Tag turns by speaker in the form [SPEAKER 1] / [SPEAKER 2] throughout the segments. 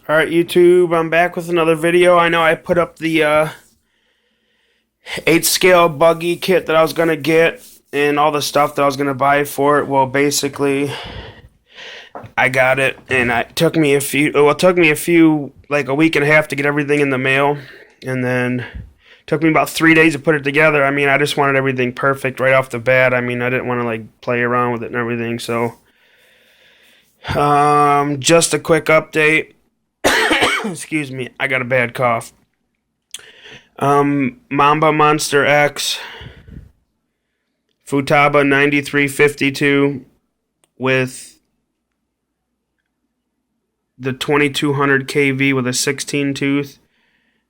[SPEAKER 1] Alright, YouTube, I'm back with another video. I know I put up the 8 scale buggy kit that I was going to get and all the stuff that I was going to buy for it. Well, basically, I got it, and it took me a few, like a week and a half to get everything in the mail, and then it took me about 3 days to put it together. I mean, I just wanted everything perfect right off the bat. I mean, I didn't want to, like, play around with it and everything, so just a quick update. Excuse me, I got a bad cough. Mamba Monster X Futaba 9352 with the 2200 kV with a 16 tooth.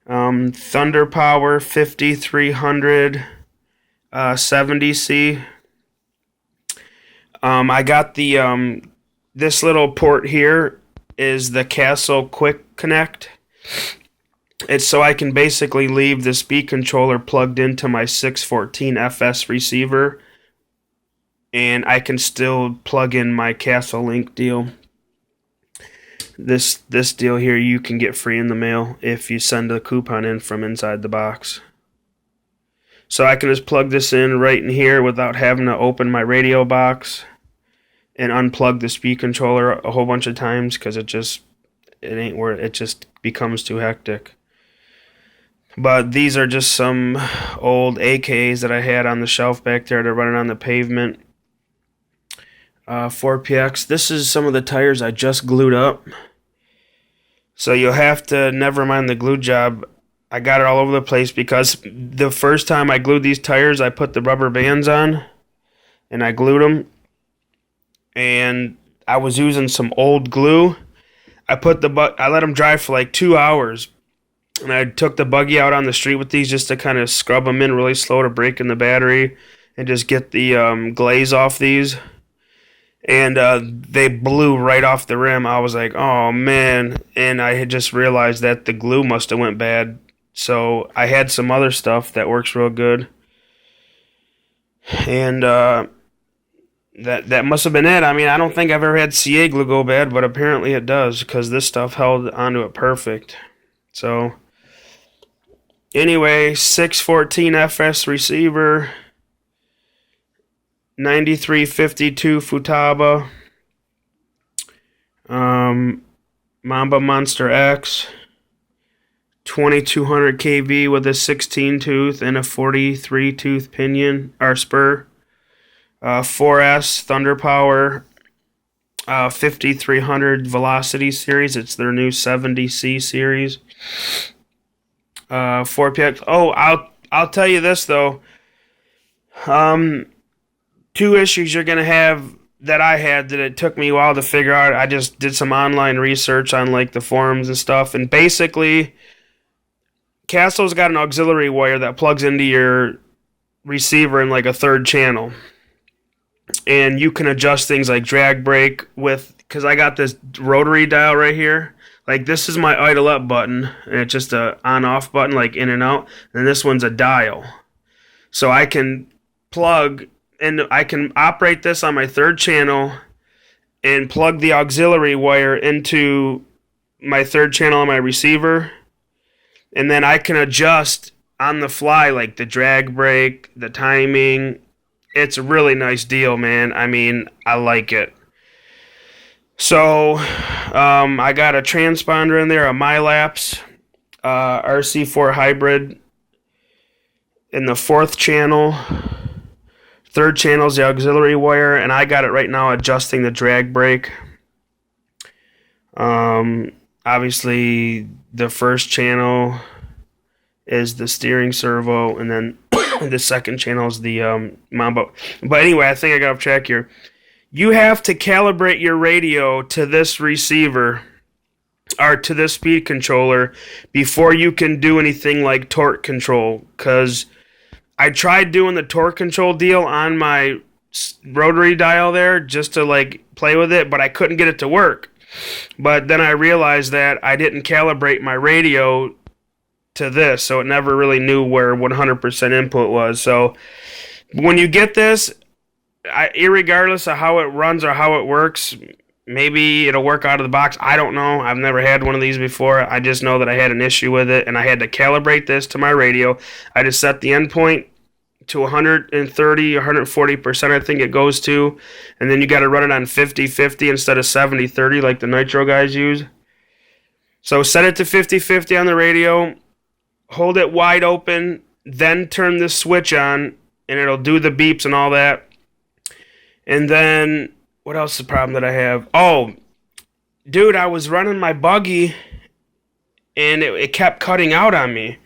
[SPEAKER 1] Thunder Power 5300 70C. I got the this little port here is the Castle Quick Connect. It's so I can basically leave the speed controller plugged into my 614 FS receiver, and I can still plug in my Castle Link deal. This deal here you can get free in the mail if you send a coupon in from inside the box. So I can just plug this in right in here without having to open my radio box and unplug the speed controller a whole bunch of times, because it ain't worth it. Just becomes too hectic. But these are just some old AKs that I had on the shelf back there. They're running on the pavement. 4PX. This is some of the tires I just glued up. So you'll have to, never mind the glue job. I got it all over the place because the first time I glued these tires, I put the rubber bands on and I glued them. And I was using some old glue. I let them dry for like 2 hours. And I took the buggy out on the street with these just to kind of scrub them in really slow to break in the battery and just get the glaze off these. And they blew right off the rim. I was like, oh man. And I had just realized that the glue must have went bad. So I had some other stuff that works real good. And that must have been it. I mean, I don't think I've ever had CA glue go bad, but apparently it does, because this stuff held onto it perfect. So anyway, 614 FS receiver, 9352 Futaba, Mamba Monster X, 2200 kV with a 16 tooth and a 43 tooth pinion or spur. 4S Thunder Power 5300 Velocity series. It's their new 70C series. 4PX. Oh, I'll tell you this though. 2 issues you're gonna have that I had that it took me a while to figure out. I just did some online research on like the forums and stuff, and basically, Castle's got an auxiliary wire that plugs into your receiver in like a third channel. And you can adjust things like drag brake with, because I got this rotary dial right here. Like, this is my idle up button, and it's just a on-off button, like in and out. And this one's a dial. So I can plug, and I can operate this on my third channel and plug the auxiliary wire into my third channel on my receiver. And then I can adjust on the fly, like the drag brake, the timing. It's a really nice deal, man. I mean, I like it. So, I got a transponder in there, a MyLapse RC4 hybrid in the 4th channel. 3rd channel is the auxiliary wire, and I got it right now adjusting the drag brake. Obviously, the 1st channel is the steering servo, and then the 2nd channel is the Mamba. But anyway, I think I got off track here. You have to calibrate your radio to this receiver or to this speed controller before you can do anything like torque control. Because I tried doing the torque control deal on my rotary dial there just to like play with it, but I couldn't get it to work. But then I realized that I didn't calibrate my radio to this, so it never really knew where 100% input was. So when you get this, irregardless of how it runs or how it works, Maybe it'll work out of the box. I don't know. I've never had one of these before. I just know that I had an issue with it, and I had to calibrate this to my radio. I just set the endpoint to 130, 140%, I think it goes to, and then you got to run it on 50-50 instead of 70-30 like the Nitro guys use. So set it to 50-50 on the radio, hold it wide open, then turn this switch on, and it'll do the beeps and all that. And then, what else is the problem that I have? Oh, dude, I was running my buggy, and it kept cutting out on me.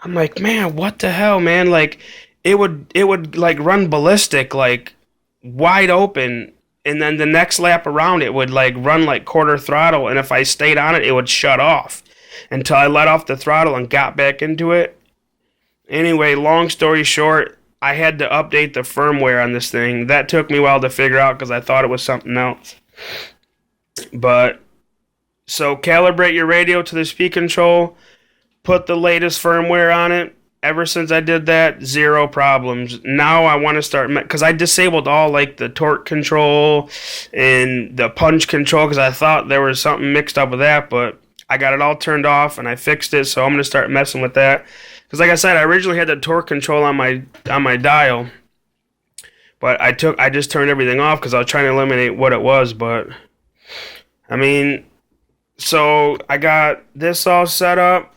[SPEAKER 1] I'm like, man, what the hell, man? Like, it would like run ballistic, like wide open, and then the next lap around it would like run like quarter throttle, and if I stayed on it, it would shut off until I let off the throttle and got back into it. Anyway, long story short, I had to update the firmware on this thing. That took me a while to figure out because I thought it was something else. But so calibrate your radio to the speed control, put the latest firmware on it. Ever since I did that, zero problems. Now I want to start, because I disabled all like the torque control and the punch control because I thought there was something mixed up with that, but I got it all turned off and I fixed it, so I'm going to start messing with that. Because like I said, I originally had the torque control on my dial, but I just turned everything off because I was trying to eliminate what it was. But I mean, so I got this all set up,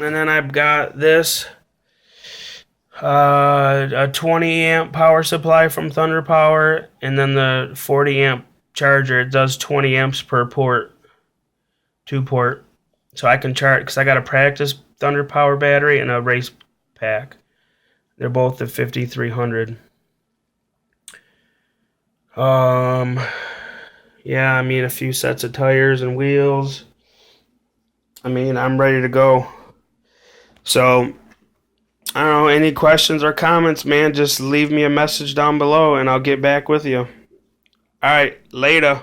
[SPEAKER 1] and then I've got this. A 20 amp power supply from Thunder Power, and then the 40 amp charger. It does 20 amps per port, 2-port. So I can charge, because I got a practice Thunder Power battery and a race pack. They're both the 5300. Yeah, I mean, a few sets of tires and wheels. I mean, I'm ready to go. So I don't know, any questions or comments, man, just leave me a message down below and I'll get back with you. All right, later.